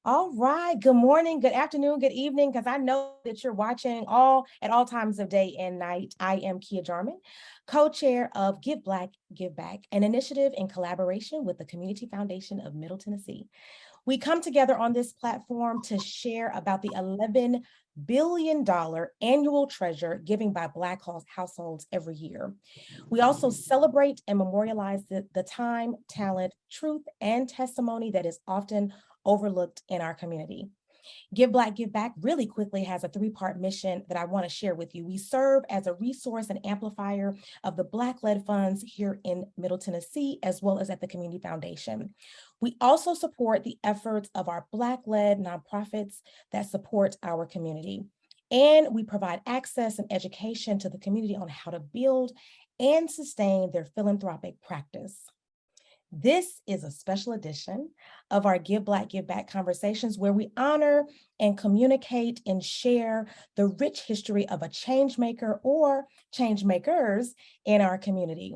All right. Good morning, good afternoon, good evening, because I know that you're watching all at all times of day and night. I am Jarmon, co-chair of Give Black, Give Back, an initiative in collaboration with the Community Foundation of Middle Tennessee. We come together on this platform to share about the $11 billion annual treasure giving by Black households every year. We also celebrate and memorialize the time, talent, truth, and testimony that is often overlooked in our community. Give Black, Give Back really quickly has a three-part mission that I want to share with you. We serve as a resource and amplifier of the Black-led funds here in Middle Tennessee, as well as at the Community Foundation. We also support the efforts of our Black-led nonprofits that support our community. And we provide access and education to the community on how to build and sustain their philanthropic practice. This is a special edition of our Give Black, Give Back conversations where we honor and communicate and share the rich history of a change maker or change makers in our community.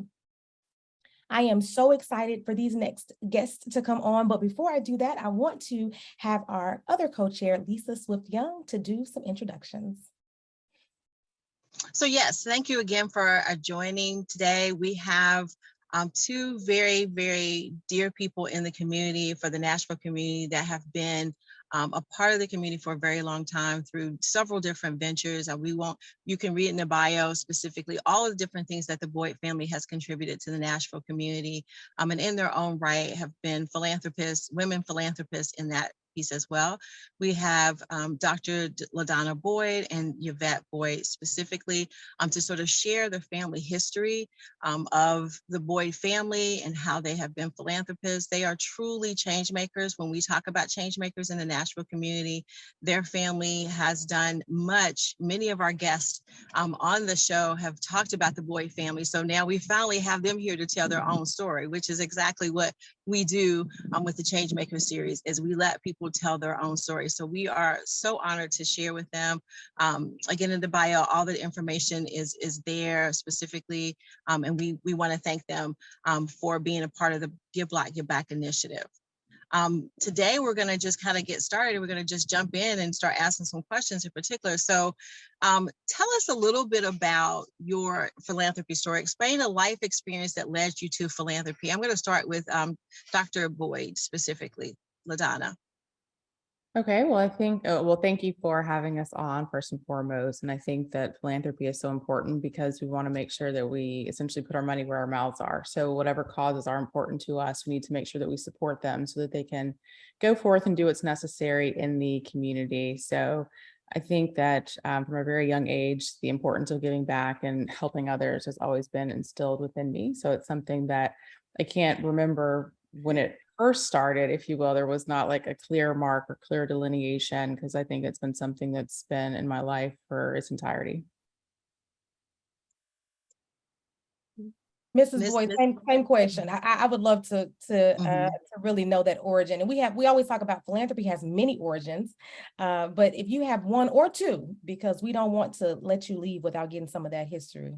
I am so excited for these next guests to come on, but before I do that, I want to have our other co-chair, Lisa Swift-Young, to do some introductions. So yes, thank you again for joining today. We have two very, very dear people in the community, for the Nashville community, that have been a part of the community for a very long time through several different ventures. You can read in the bio specifically all of the different things that the Boyd family has contributed to the Nashville community, and in their own right have been philanthropists, women philanthropists in that piece as well. We have Dr. LaDonna Boyd and Yvette Boyd specifically to sort of share the family history of the Boyd family and how they have been philanthropists. They are truly change makers. When we talk about change makers in the Nashville community, their family has done much. Many of our guests on the show have talked about the Boyd family. So now we finally have them here to tell their own story, which is exactly what we do with the Changemakers series, is we let people tell their own story. So we are so honored to share with them. Again, in the bio, all the information is there specifically, and we want to thank them for being a part of the Give Black, Give Back initiative. Today, we're going to just kind of get started. We're going to just jump in and start asking some questions in particular. So tell us a little bit about your philanthropy story. Explain a life experience that led you to philanthropy. I'm going to start with Dr. Boyd specifically, LaDonna. Okay, well, I think, thank you for having us on first and foremost. And I think that philanthropy is so important because we want to make sure that we essentially put our money where our mouths are. So whatever causes are important to us, we need to make sure that we support them so that they can go forth and do what's necessary in the community. So I think that from a very young age, the importance of giving back and helping others has always been instilled within me. So it's something that I can't remember when it first started, if you will. There was not like a clear mark or clear delineation, because I think it's been something that's been in my life for its entirety. Mrs. Boyd, same question. I would love to really know that origin. And we always talk about philanthropy has many origins, but if you have one or two, because we don't want to let you leave without getting some of that history.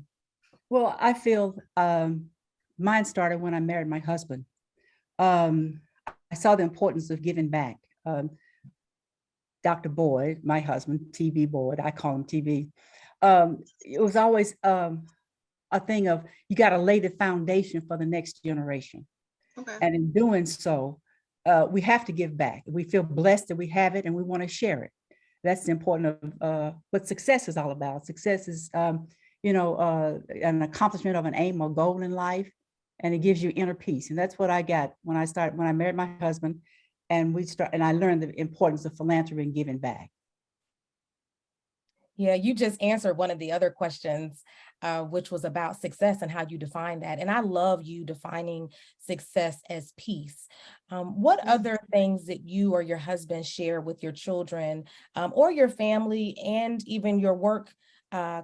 Well, I feel mine started when I married my husband. I saw the importance of giving back. Dr. Boyd, my husband, TV Boyd, I call him TV. It was always a thing of, you got to lay the foundation for the next generation. Okay. And in doing so, we have to give back. We feel blessed that we have it and we want to share it. That's the important of what success is all about. Success is, an accomplishment of an aim or goal in life. And it gives you inner peace. And that's what I got when I married my husband, and I learned the importance of philanthropy and giving back. Yeah, you just answered one of the other questions, which was about success and how you define that. And I love you defining success as peace. What other things that you or your husband share with your children or your family and even your work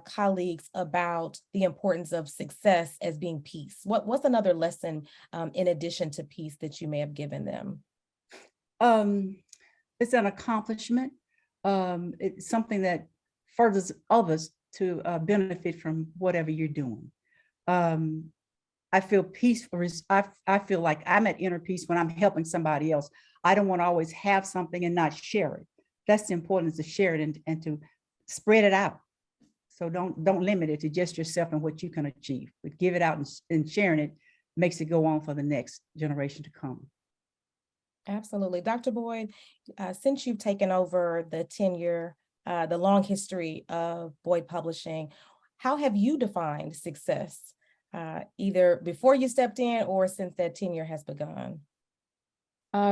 colleagues about the importance of success as being peace? What's another lesson in addition to peace that you may have given them? It's an accomplishment. It's something that furthers others to benefit from whatever you're doing. I feel peaceful. I feel like I'm at inner peace when I'm helping somebody else. I don't want to always have something and not share it. That's the importance to share it and to spread it out. So don't limit it to just yourself and what you can achieve, but give it out, and sharing it makes it go on for the next generation to come. Absolutely. Dr. Boyd, since you've taken over the tenure, the long history of Boyd Publishing, how have you defined success, either before you stepped in or since that tenure has begun?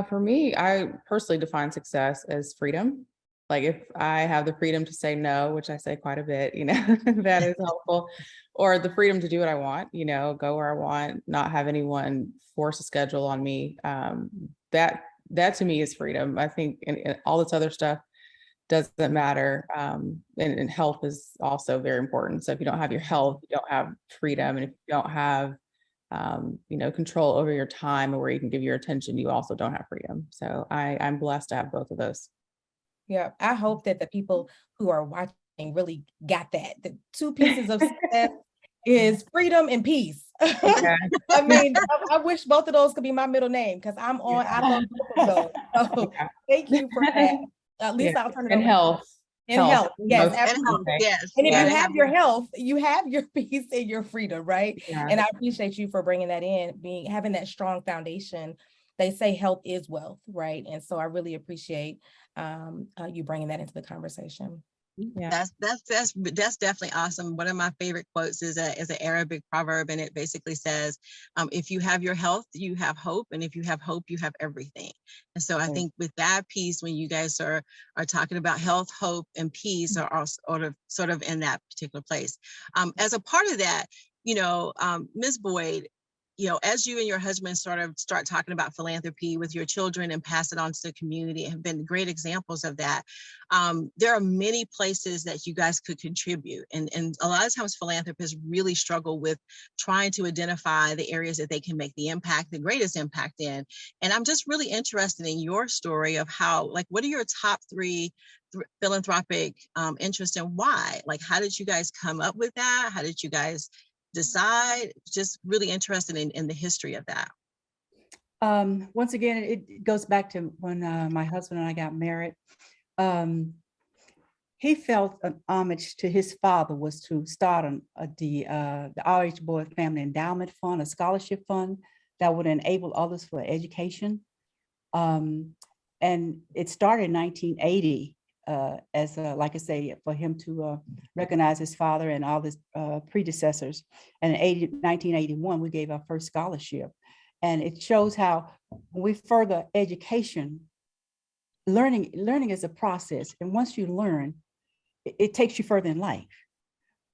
For me, I personally define success as freedom. Like if I have the freedom to say no, which I say quite a bit, you know, that is helpful, or the freedom to do what I want, you know, go where I want, not have anyone force a schedule on me. That to me is freedom. I think and all this other stuff doesn't matter. And health is also very important. So if you don't have your health, you don't have freedom. And if you don't have you know, control over your time or where you can give your attention, you also don't have freedom. So I'm blessed to have both of those. Yeah, I hope that the people who are watching really got that. The two pieces of success is freedom and peace. Okay. I mean, I wish both of those could be my middle name because I love both of those. So Yeah. thank you for that. Lisa, Yeah. I'll turn it And over. health. And health, yes, Most absolutely. important. Yes. And if gotta you have your health, you have your peace and your freedom, right? Yeah. And I appreciate you for bringing that in, having that strong foundation. They say health is wealth, right? And so I really appreciate you bringing that into the conversation. Yeah. That's definitely awesome. One of my favorite quotes is an Arabic proverb, and it basically says, if you have your health, you have hope, and if you have hope, you have everything. And so I think with that piece, when you guys are talking about health, hope, and peace, are all sort of in that particular place. As a part of that, you know, Ms. Boyd, you know, as you and your husband sort of start talking about philanthropy with your children and pass it on to the community, have been great examples of that. There are many places that you guys could contribute. And a lot of times philanthropists really struggle with trying to identify the areas that they can make the greatest impact in. And I'm just really interested in your story of how, like, what are your top three philanthropic interests and why? Like, how did you guys come up with that? How did you guys decide? Just really interested in the history of that. Once again, it goes back to when my husband and I got married. He felt an homage to his father was to start the R.H. Boyd Family Endowment Fund, a scholarship fund that would enable others for education. And it started in 1980 as, like I say, for him to recognize his father and all his predecessors. And in 1981, we gave our first scholarship. And it shows how when we further education, learning is a process. And once you learn, it takes you further in life.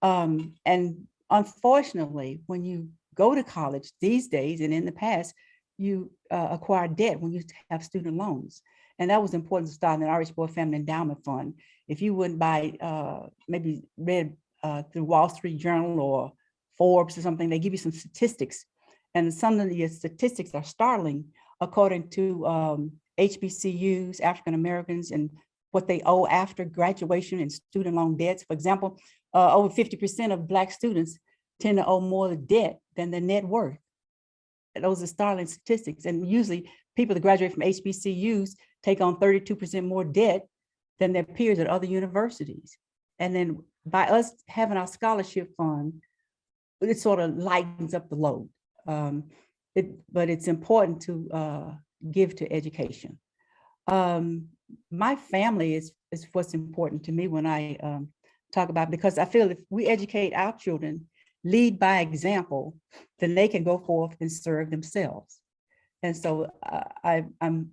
And unfortunately, when you go to college these days and in the past, you acquire debt when you have student loans. And that was important to start an R.H. Boyd Family Endowment Fund. If you wouldn't buy, maybe read the Wall Street Journal or Forbes or something, they give you some statistics. And some of the statistics are startling according to HBCUs, African Americans, and what they owe after graduation and student loan debts. For example, over 50% of Black students tend to owe more debt than their net worth. Those are startling statistics. And usually people that graduate from HBCUs take on 32% more debt than their peers at other universities. And then by us having our scholarship fund, it sort of lightens up the load. But it's important to give to education. My family is what's important to me when I talk about, because I feel if we educate our children, lead by example, then they can go forth and serve themselves. And so I'm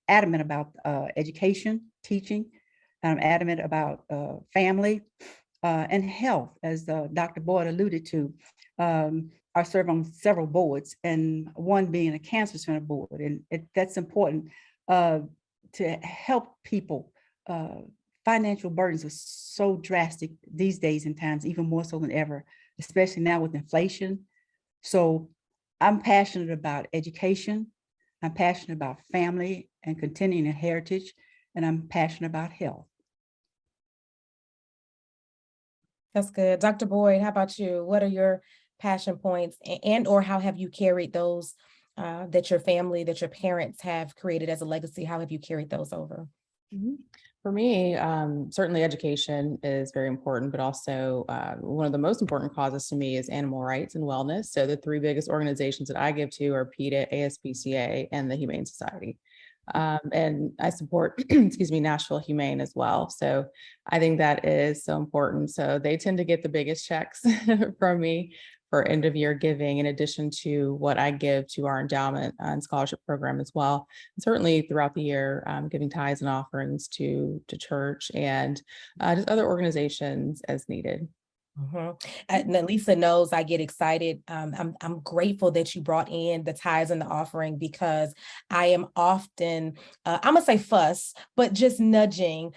adamant about education, teaching. I'm adamant about family and health, as Dr. Boyd alluded to. I serve on several boards, and one being a cancer center board, and that's important to help people. Financial burdens are so drastic these days and times, even more so than ever, especially now with inflation. So I'm passionate about education. I'm passionate about family and continuing a heritage, and I'm passionate about health. That's good. Dr. Boyd, how about you? What are your passion points, and or how have you carried those that your family, that your parents have created as a legacy? How have you carried those over? Mhm. For me, certainly education is very important, but also one of the most important causes to me is animal rights and wellness. So the three biggest organizations that I give to are PETA, ASPCA, and the Humane Society. And I support, excuse me, Nashville Humane as well. So I think that is so important. So they tend to get the biggest checks from me for end of year giving, in addition to what I give to our endowment and scholarship program as well. And certainly throughout the year, giving tithes and offerings to church and just other organizations as needed. And then Lisa knows I get excited. I'm grateful that you brought in the tithes and the offering, because I am often, I'm gonna say fuss, but just nudging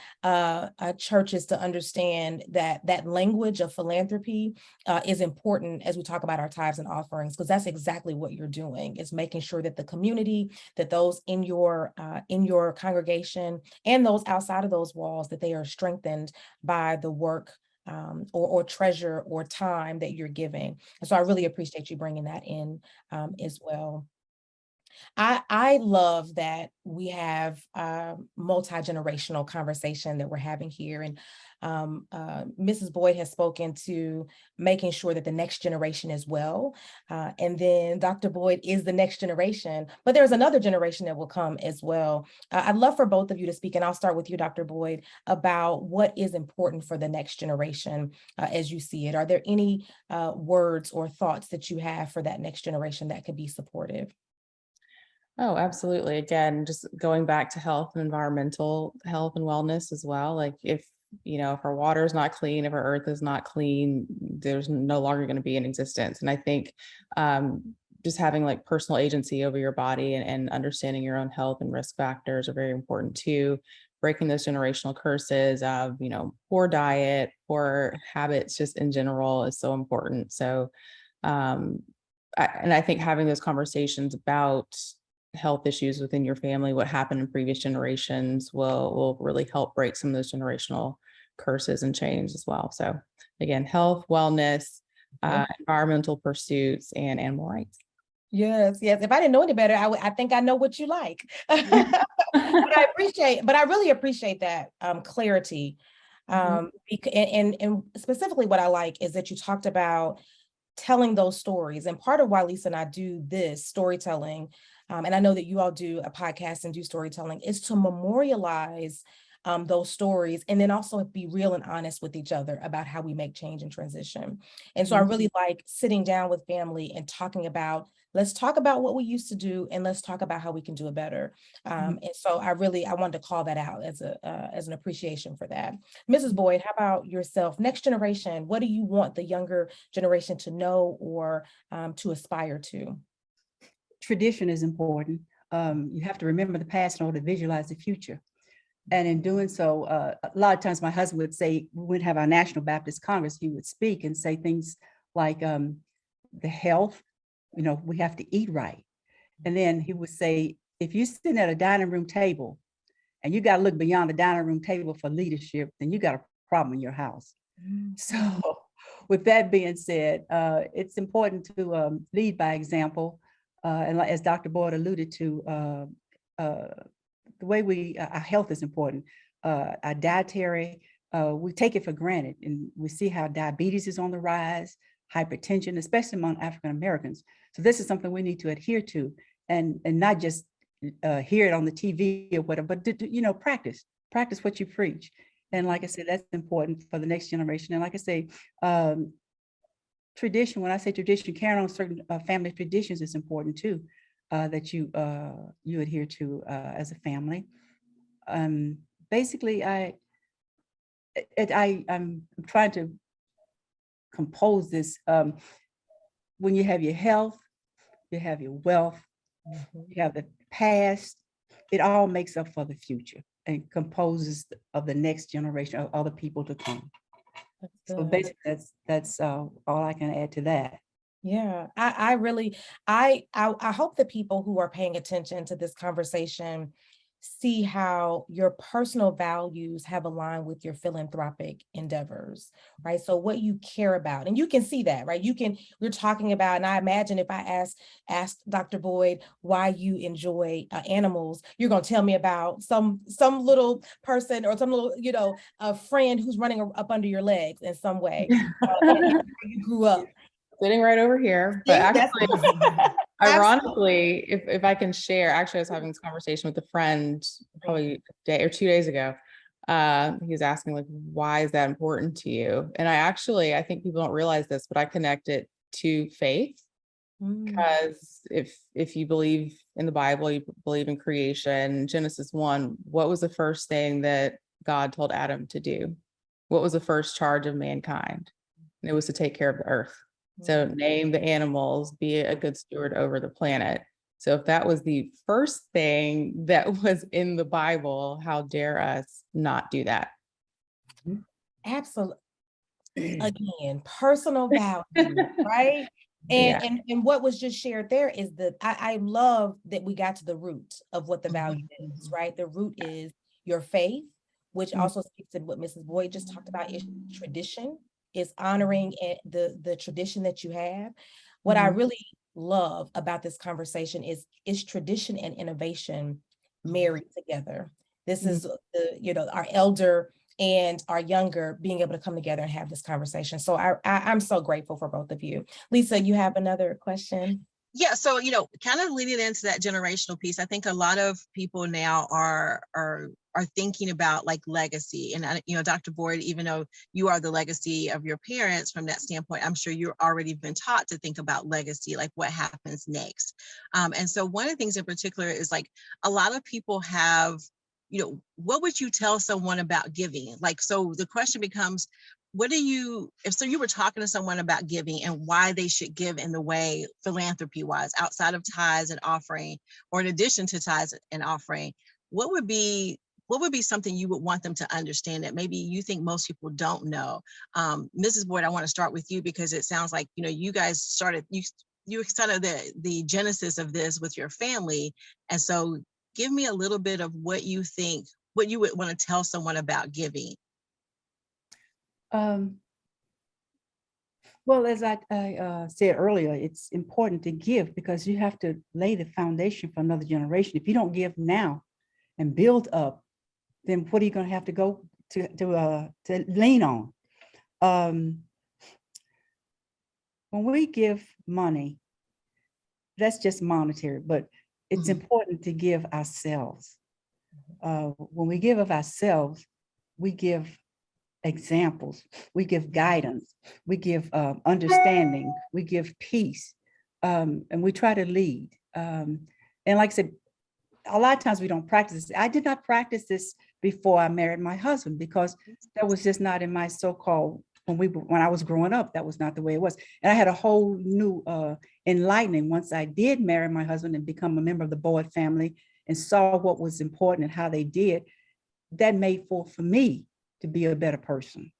churches to understand that that language of philanthropy is important as we talk about our tithes and offerings, because that's exactly what you're doing, is making sure that the community, that those in your congregation and those outside of those walls, that they are strengthened by the work or treasure or time that you're giving. And so I really appreciate you bringing that in as well. I love that we have multi-generational conversation that we're having here. And Mrs. Boyd has spoken to making sure that the next generation is well. And then Dr. Boyd is the next generation, but there's another generation that will come as well. I'd love for both of you to speak, and I'll start with you, Dr. Boyd, about what is important for the next generation as you see it. Are there any words or thoughts that you have for that next generation that could be supportive? Oh, absolutely. Again, just going back to health and environmental health and wellness as well. Like if our water is not clean, if our earth is not clean, there's no longer going to be in existence. And I think just having like personal agency over your body and understanding your own health and risk factors are very important too. Breaking those generational curses of, poor diet, poor habits just in general is so important. So, I think having those conversations about health issues within your family, what happened in previous generations will really help break some of those generational curses and change as well. So again, health, wellness, environmental pursuits, and animal rights. Yes, yes. If I didn't know any better, I think I know what you like. But I really appreciate that clarity. And specifically what I like is that you talked about telling those stories. And part of why Lisa and I do this storytelling, and I know that you all do a podcast and do storytelling, is to memorialize those stories, and then also be real and honest with each other about how we make change and transition. And so I really like sitting down with family and talking about, let's talk about what we used to do, and let's talk about how we can do it better. And so I wanted to call that out as an appreciation for that. Mrs. Boyd, how about yourself? Next generation, what do you want the younger generation to know or to aspire to? Tradition is important. You have to remember the past in order to visualize the future. And in doing so, a lot of times my husband would say, we'd have our National Baptist Congress, he would speak and say things like the health, we have to eat right. And then he would say, if you're sitting at a dining room table and you got to look beyond the dining room table for leadership, then you got a problem in your house. So with that being said, it's important to lead by example. And as Dr. Boyd alluded to, the way our health is important. Our dietary, we take it for granted, and we see how diabetes is on the rise, hypertension, especially among African Americans. So this is something we need to adhere to, and not just hear it on the TV or whatever, but practice what you preach. And like I said, that's important for the next generation. And like I say, tradition. When I say tradition, carrying on certain family traditions is important too. That you adhere to as a family. Basically, I'm trying to compose this. When you have your health, you have your wealth, you have the past, it all makes up for the future and composes of the next generation of other people to come. So basically, that's all I can add to that. Yeah, I really, I hope the people who are paying attention to this conversation see how your personal values have aligned with your philanthropic endeavors, right? So what you care about, and you can see that, right? We're talking about, and I imagine if I asked Dr. Boyd why you enjoy animals, you're going to tell me about some little person or some little, a friend who's running up under your legs in some way. And you grew up. Sitting right over here, but actually, ironically, if I can share, actually, I was having this conversation with a friend probably a day or 2 days ago. He was asking, like, why is that important to you? And I think people don't realize this, but I connect it to faith. Because if you believe in the Bible, you believe in creation, Genesis 1, what was the first thing that God told Adam to do? What was the first charge of mankind? And it was to take care of the earth. So name the animals, be a good steward over the planet. So if that was the first thing that was in the Bible, how dare us not do that? Absolutely. Again, personal value, right? And what was just shared there is I love that we got to the root of what the value is, right? The root is your faith, which also speaks to what Mrs. Boyd just talked about, is tradition, is honoring the tradition that you have. What I really love about this conversation is tradition and innovation married together. This is our elder and our younger being able to come together and have this conversation. So I'm so grateful for both of you. Lisa, you have another question? Yeah, so kind of leading into that generational piece, I think a lot of people now are thinking about like legacy. And Dr. Boyd, even though you are the legacy of your parents from that standpoint, I'm sure you've already been taught to think about legacy, like what happens next. And so one of the things in particular is like a lot of people have, what would you tell someone about giving? Like, so the question becomes, if you were talking to someone about giving and why they should give in the way philanthropy wise, outside of tithes and offering, or in addition to tithes and offering, what would be something you would want them to understand that maybe you think most people don't know? Mrs. Boyd, I want to start with you because it sounds like, you guys started, you started the genesis of this with your family. And so give me a little bit of what you would want to tell someone about giving. Well, as I said earlier, it's important to give because you have to lay the foundation for another generation. If you don't give now and build up, then what are you going to have to go to lean on? When we give money, that's just monetary, but it's important to give ourselves. When we give of ourselves, we give examples, we give guidance, we give understanding, we give peace, and we try to lead. And like I said, a lot of times we don't practice this. I did not practice this before I married my husband because that was just not in my so-called, when I was growing up, that was not the way it was. And I had a whole new enlightening once I did marry my husband and become a member of the Boyd family and saw what was important and how they did. That made for me to be a better person.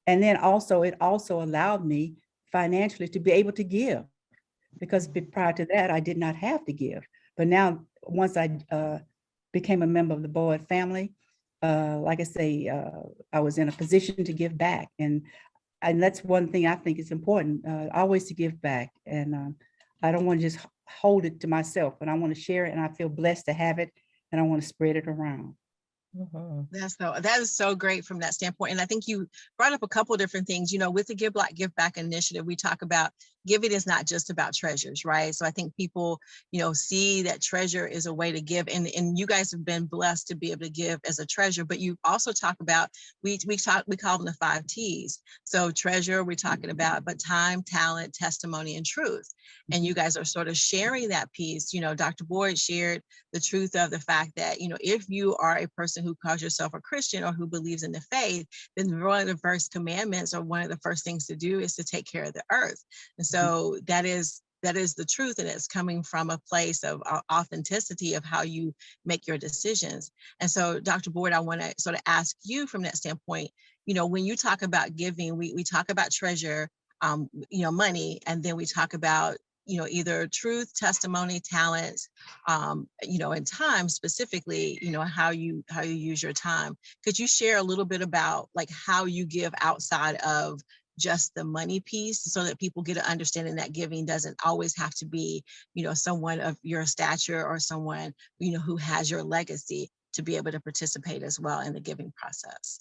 And then also, it also allowed me financially to be able to give, because prior to that, I did not have to give. But now, once I became a member of the Boyd family, like I say, I was in a position to give back. And that's one thing I think is important, always to give back. And I don't want to just hold it to myself, but I want to share it, and I feel blessed to have it, and I want to spread it around. That is so great from that standpoint. And I think you brought up a couple of different things. With the Give Black, Give Back initiative, we talk about giving is not just about treasures, right? So I think people, see that treasure is a way to give. And you guys have been blessed to be able to give as a treasure, but you also talk about, we call them the 5 T's. So treasure, we're talking about, but time, talent, testimony, and truth. And you guys are sort of sharing that piece. Dr. Boyd shared the truth of the fact that, if you are a person who calls yourself a Christian or who believes in the faith, then one of the first commandments or one of the first things to do is to take care of the earth. And so that is the truth, and it's coming from a place of authenticity of how you make your decisions. And so, Dr. Boyd, I want to sort of ask you from that standpoint, when you talk about giving, we talk about treasure, money, and then we talk about either truth, testimony, talent, and time specifically, how you use your time. Could you share a little bit about like how you give outside of just the money piece, so that people get an understanding that giving doesn't always have to be, someone of your stature or someone, who has your legacy, to be able to participate as well in the giving process?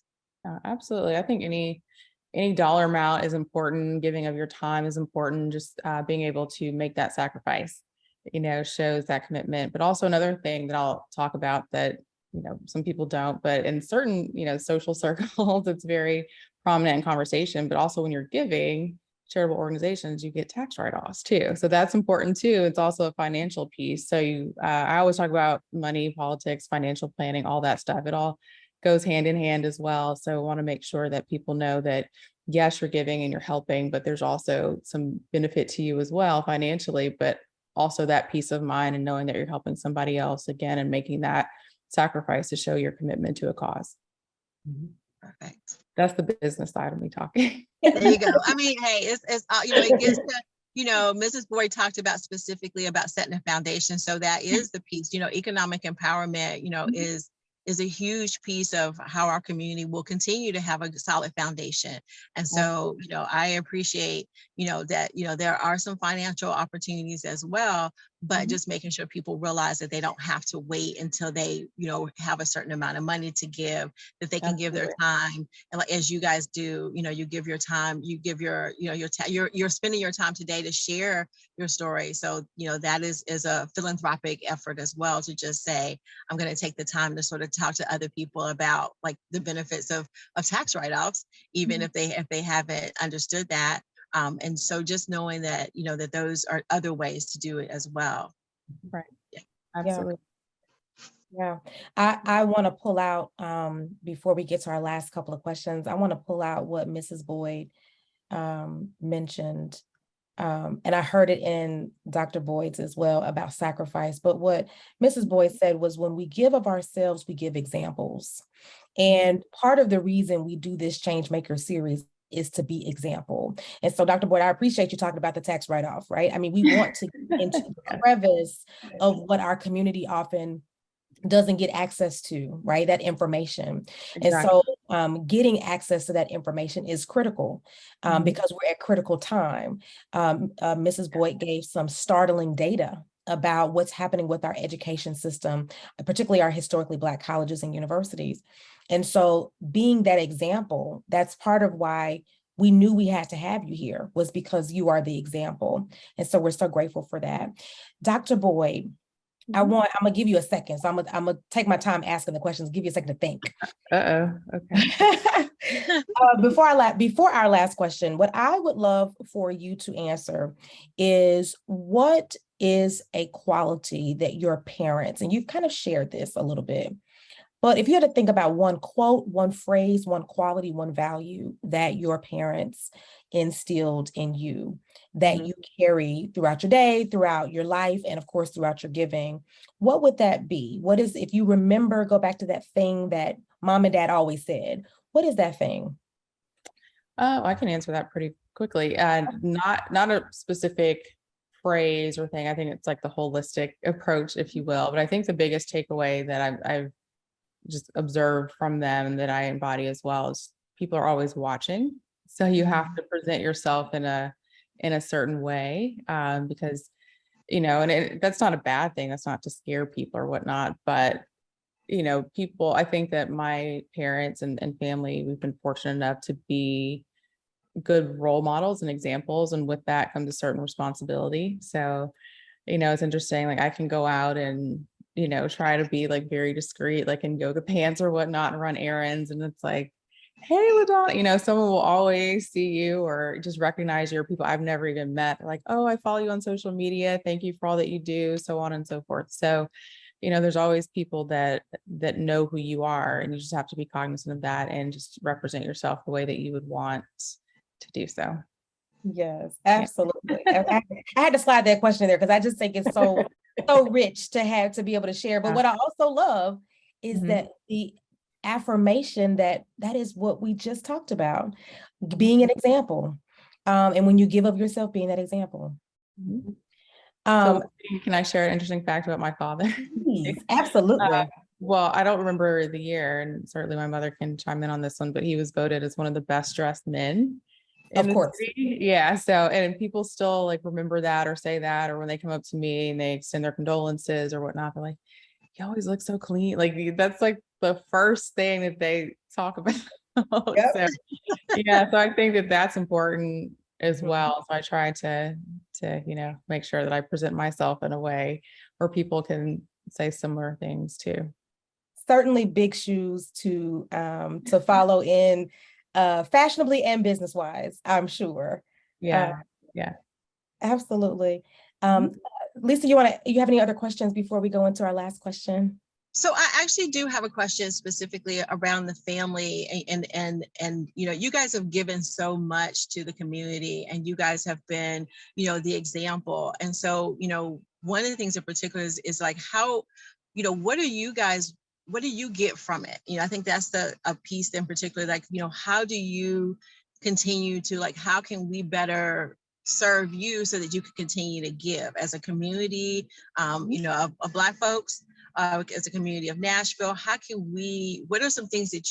Absolutely. I think any dollar amount is important. Giving of your time is important. Just being able to make that sacrifice, shows that commitment. But also another thing that I'll talk about that, some people don't, but in certain, social circles, it's very prominent in conversation. But also when you're giving charitable organizations, you get tax write-offs too. So that's important too. It's also a financial piece. So I always talk about money, politics, financial planning, all that stuff. It all goes hand in hand as well. So I want to make sure that people know that yes, you're giving and you're helping, but there's also some benefit to you as well financially, but also that peace of mind and knowing that you're helping somebody else again and making that sacrifice to show your commitment to a cause. Perfect. That's the business side of me talking. There you go. I mean, hey, it's it gets to, Mrs. Boyd talked about specifically about setting a foundation. So that is the piece, economic empowerment, is a huge piece of how our community will continue to have a solid foundation. And so, I appreciate, that, there are some financial opportunities as well, but just making sure people realize that they don't have to wait until they, have a certain amount of money to give, that they can give their time. And like, as you guys do, you give your time, you give your, you're spending your time today to share your story. So, that is a philanthropic effort as well, to just say, I'm going to take the time to sort of talk to other people about like the benefits of tax write-offs, even if they haven't understood that. And so just knowing that, that those are other ways to do it as well. Right. Yeah. Absolutely. Yeah. I want to pull out, before we get to our last couple of questions, I want to pull out what Mrs. Boyd mentioned. And I heard it in Dr. Boyd's as well about sacrifice. But what Mrs. Boyd said was, when we give of ourselves, we give examples. And part of the reason we do this Changemaker series is to be example. And so, Dr. Boyd, I appreciate you talking about the tax write-off, right? I mean, we want to get into the crevice of what our community often doesn't get access to, right? That information. Exactly. And so getting access to that information is critical because we're at critical time. Mrs. Boyd gave some startling data about what's happening with our education system, particularly our historically Black colleges and universities. And so being that example, that's part of why we knew we had to have you here, was because you are the example. And so we're so grateful for that. Dr. Boyd, I'm gonna give you a second. So I'm gonna take my time asking the questions, give you a second to think. Okay. Before our last question, what I would love for you to answer is, what is a quality that your parents, and you've kind of shared this a little bit, but if you had to think about one quote, one phrase, one quality, one value that your parents instilled in you, that you carry throughout your day, throughout your life, and of course, throughout your giving, what would that be? What is, if you remember, go back to that thing that mom and dad always said, what is that thing? Oh, I can answer that pretty quickly. Not a specific phrase or thing. I think it's like the holistic approach, if you will. But I think the biggest takeaway that I've just observed from them and that I embody as well is, people are always watching. So you have to present yourself in a certain way, because, and that's not a bad thing. That's not to scare people or whatnot, but people, I think that my parents and family, we've been fortunate enough to be good role models and examples. And with that comes a certain responsibility. So, it's interesting. Like, I can go out and, try to be like very discreet, like in yoga pants or whatnot, and run errands. And it's like, hey, LaDonna, someone will always see you or just recognize your people I've never even met. They're like, oh, I follow you on social media. Thank you for all that you do, so on and so forth. So, there's always people that know who you are, and you just have to be cognizant of that and just represent yourself the way that you would want to do so. Yes, absolutely. I had to slide that question in there because I just think it's so rich to have to be able to share. But what I also love is that the affirmation that is what we just talked about, being an example. And when you give of yourself, being that example. Um, Can I share an interesting fact about my father? please, absolutely. Well, I don't remember the year, and certainly my mother can chime in on this one, but he was voted as one of the best dressed men in Of the course. city. Yeah. So, and people still like remember that or say that, or when they come up to me and they extend their condolences or whatnot, they're like, "You always look so clean." Like that's like the first thing that they talk about. Yep. So, yeah. So I think that that's important as Mhm. well. So I try to make sure that I present myself in a way where people can say similar things too. Certainly big shoes to follow in fashionably and business wise, I'm sure. Yeah. Yeah. Absolutely. Mhm. Lisa, you have any other questions before we go into our last question? So I actually do have a question specifically around the family and you guys have given so much to the community and you guys have been, the example. And so, one of the things in particular is like how, what do you get from it? I think that's a piece in particular, like, how do you continue to like, how can we better serve you so that you can continue to give as a community, of Black folks? As a community of Nashville, what are some things that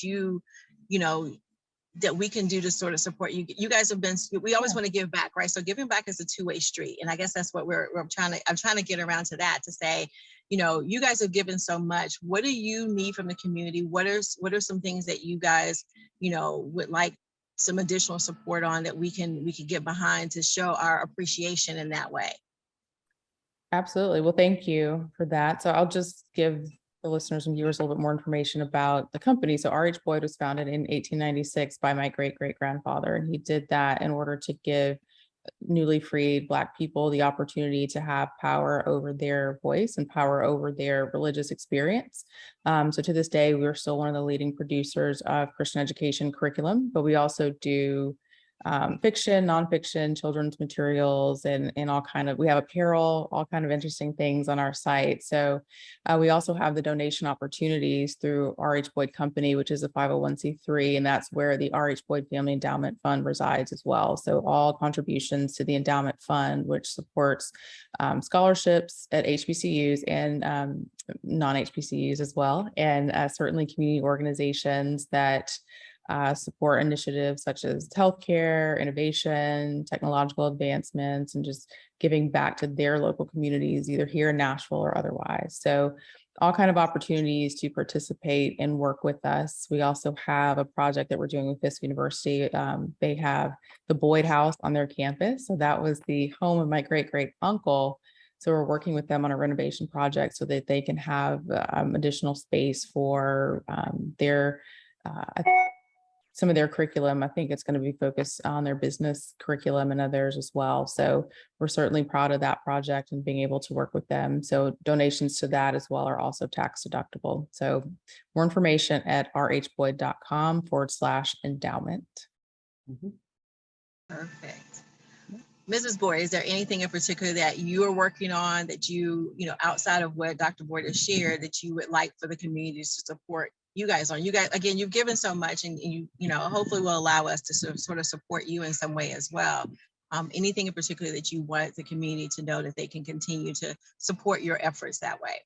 that we can do to sort of support you? You guys have been, we always want to give back, right? So giving back is a two-way street. And I guess that's what I'm trying to get around to that, to say, you guys have given so much. What do you need from the community? What are some things that you guys, would like some additional support on that we can get behind to show our appreciation in that way? Absolutely. Well, thank you for that. So I'll just give the listeners and viewers a little bit more information about the company. So R.H. Boyd was founded in 1896 by my great-great-grandfather, and he did that in order to give newly freed Black people the opportunity to have power over their voice and power over their religious experience. So to this day, we're still one of the leading producers of Christian education curriculum, but we also do fiction, nonfiction, children's materials, and we have apparel, all kind of interesting things on our site. So we also have the donation opportunities through RH Boyd Company, which is a 501c3, and that's where the RH Boyd Family Endowment Fund resides as well. So all contributions to the endowment fund, which supports scholarships at HBCUs and non-HBCUs as well, and certainly community organizations that support initiatives such as healthcare, innovation, technological advancements, and just giving back to their local communities, either here in Nashville or otherwise. So all kind of opportunities to participate and work with us. We also have a project that we're doing with Fisk University. They have the Boyd House on their campus. So that was the home of my great-great-uncle. So we're working with them on a renovation project so that they can have additional space for some of their curriculum. I think it's going to be focused on their business curriculum and others as well. So we're certainly proud of that project and being able to work with them. So donations to that as well are also tax deductible. So more information at rhboyd.com/endowment. Mhm. Perfect. Mrs. Boyd, is there anything in particular that you are working on that outside of what Dr. Boyd has shared, that you would like for the community to support you guys on? You guys, again, you've given so much, and you hopefully will allow us to sort of support you in some way as well. Anything in particular that you want the community to know that they can continue to support your efforts that way?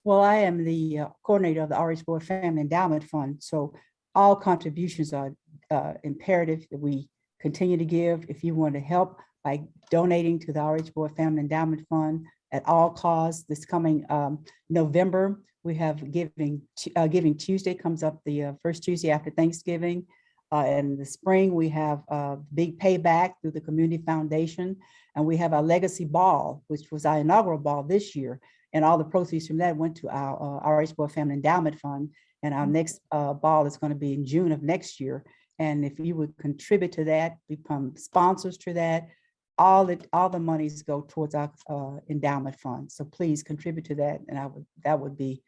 Well, I am the coordinator of the RH Boyd Family Endowment Fund. So all contributions are imperative that we continue to give. If you want to help by donating to the RH Boyd Family Endowment Fund at all costs, this coming November, we have Giving Tuesday comes up the first Tuesday after Thanksgiving. In the spring, we have a big payback through the Community Foundation. And we have our Legacy Ball, which was our inaugural ball this year. And all the proceeds from that went to our RH Boyd Family Endowment Fund. And our next ball is going to be in June of next year. And if you would contribute to that, become sponsors to that, all the monies go towards our endowment fund. So please contribute to that. And that would be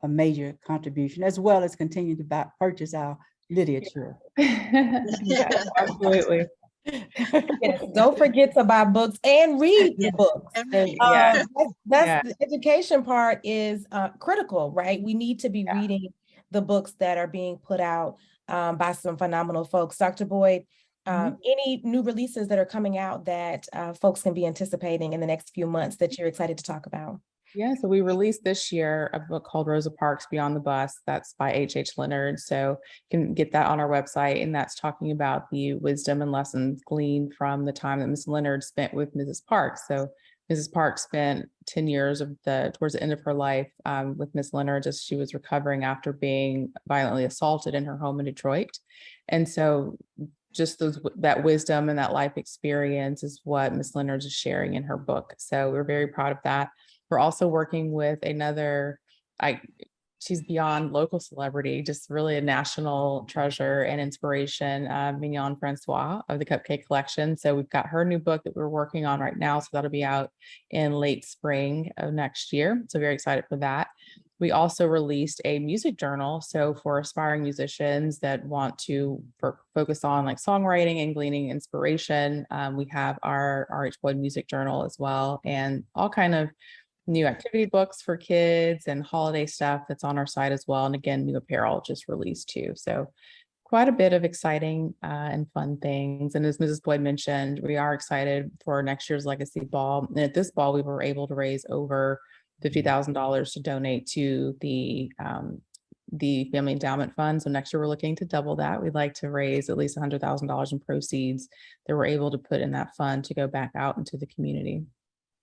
a major contribution, as well as continue to purchase our literature. Yeah, absolutely. Yes, don't forget to buy books and read the books. Yeah. The education part is critical, right? We need to be reading the books that are being put out by some phenomenal folks. Dr. Boyd, Any new releases that are coming out that folks can be anticipating in the next few months that you're excited to talk about? Yeah, so we released this year a book called Rosa Parks Beyond the Bus. That's by H. Leonard. So you can get that on our website. And that's talking about the wisdom and lessons gleaned from the time that Miss Leonard spent with Mrs. Parks. So Mrs. Parks spent 10 years towards the end of her life with Miss Leonard as she was recovering after being violently assaulted in her home in Detroit. And so just that wisdom and that life experience is what Miss Leonard is sharing in her book. So we're very proud of that. We're also working with she's beyond local celebrity, just really a national treasure and inspiration, Mignon Francois of the Cupcake Collection. So we've got her new book that we're working on right now. So that'll be out in late spring of next year. So very excited for that. We also released a music journal. So for aspiring musicians that want to focus on like songwriting and gleaning inspiration, we have our RH Boyd music journal as well, and all kind of new activity books for kids and holiday stuff that's on our site as well. And again, new apparel just released too. So quite a bit of exciting and fun things. And as Mrs. Boyd mentioned, we are excited for next year's Legacy Ball. And at this ball, we were able to raise over $50,000 to donate to the Family Endowment Fund. So next year, we're looking to double that. We'd like to raise at least $100,000 in proceeds that we're able to put in that fund to go back out into the community.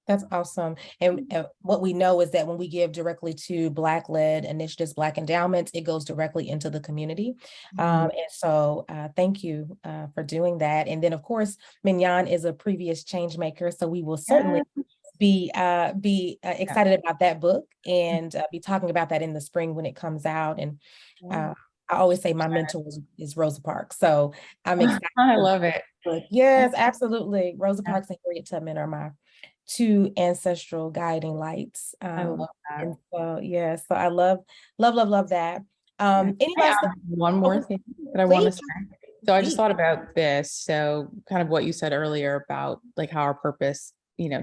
That's awesome. And what we know is that when we give directly to Black-led initiatives, Black endowments, it goes directly into the community. And so thank you for doing that. And then, of course, Mignon is a previous change maker. So we will certainly be excited about that book and be talking about that in the spring when it comes out. And I always say my mentor is Rosa Parks. So I'm excited. I love it. Yes, absolutely. Rosa Parks and Harriet Tubman are my two ancestral guiding lights. I love that. And so, yeah, so I love that. Any last one more thing that I want to say. So I just thought about this. So kind of what you said earlier about like how our purpose,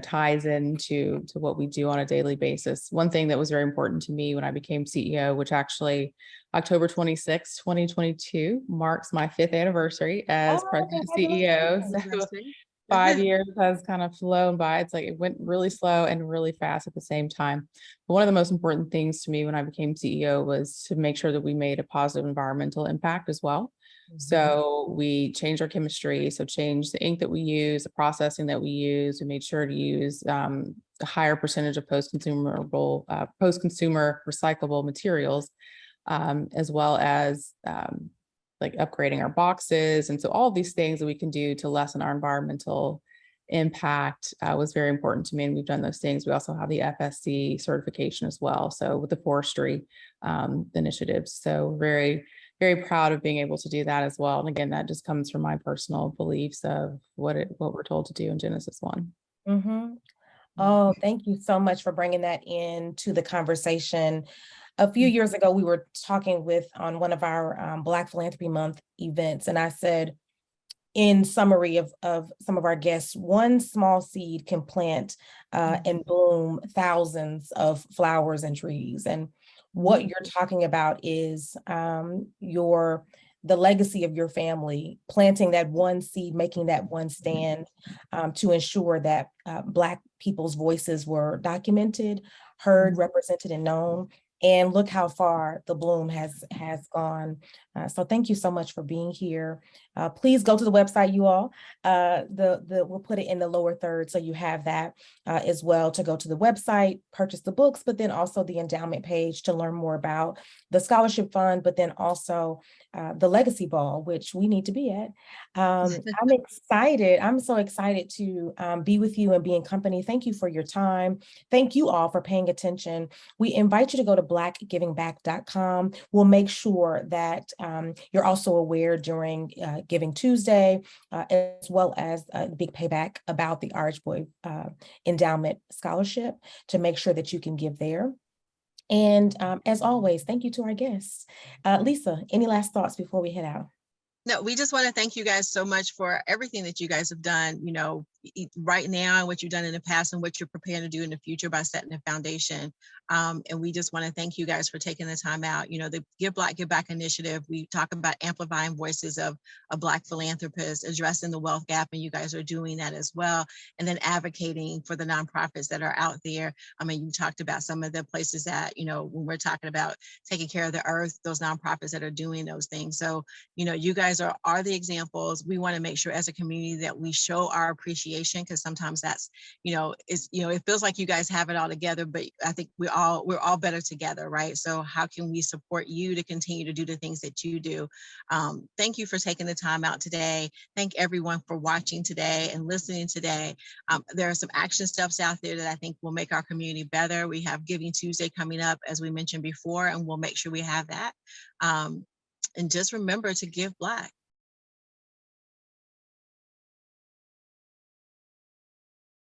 ties into what we do on a daily basis. One thing that was very important to me when I became CEO, which actually October 26, 2022 marks my 5th anniversary as president and CEO. So 5 years has kind of flown by. It's like it went really slow and really fast at the same time. But one of the most important things to me when I became CEO was to make sure that we made a positive environmental impact as well. So we changed our chemistry. So changed the ink that we use, the processing that we use. We made sure to use a higher percentage of post-consumer recyclable materials, as well as like upgrading our boxes. And so all of these things that we can do to lessen our environmental impact was very important to me. And we've done those things. We also have the FSC certification as well. So with the forestry initiatives. So very, very proud of being able to do that as well. And again, that just comes from my personal beliefs of what we're told to do in Genesis 1. Oh, thank you so much for bringing that into the conversation. A few years ago, we were talking on one of our Black Philanthropy Month events, and I said, in summary of some of our guests, one small seed can plant and bloom thousands of flowers and trees. And what you're talking about is the legacy of your family, planting that one seed, making that one stand to ensure that Black people's voices were documented, heard, represented, and known. And look how far the bloom has gone. So thank you so much for being here. Please go to the website, you all. We'll put it in the lower third, so you have that as well to go to the website, purchase the books, but then also the endowment page to learn more about the scholarship fund, but then also the Legacy Ball, which we need to be at. I'm excited. I'm so excited to be with you and be in company. Thank you for your time. Thank you all for paying attention. We invite you to go to blackgivingback.com. We'll make sure that you're also aware during Giving Tuesday, as well as the big payback about the RH Boyd Endowment Scholarship, to make sure that you can give there. And as always, thank you to our guests. Lisa, any last thoughts before we head out? No, we just want to thank you guys so much for everything that you guys have done, right now and what you've done in the past and what you're preparing to do in the future by setting a foundation. And we just want to thank you guys for taking the time out. You know, the Give Black, Give Back initiative, we talk about amplifying voices of Black philanthropists, addressing the wealth gap, and you guys are doing that as well. And then advocating for the nonprofits that are out there. I mean, you talked about some of the places that, you know, when we're talking about taking care of the earth, those nonprofits that are doing those things. So, you know, you guys are the examples. We want to make sure as a community that we show our appreciation, because sometimes that's, you know, it feels like you guys have it all together, but I think we're all better together, right? So how can we support you to continue to do the things that you do? Thank you for taking the time out today. Thank everyone for watching today and listening today. There are some action steps out there that I think will make our community better. We have Giving Tuesday coming up, as we mentioned before, and we'll make sure we have that. And just remember to give Black.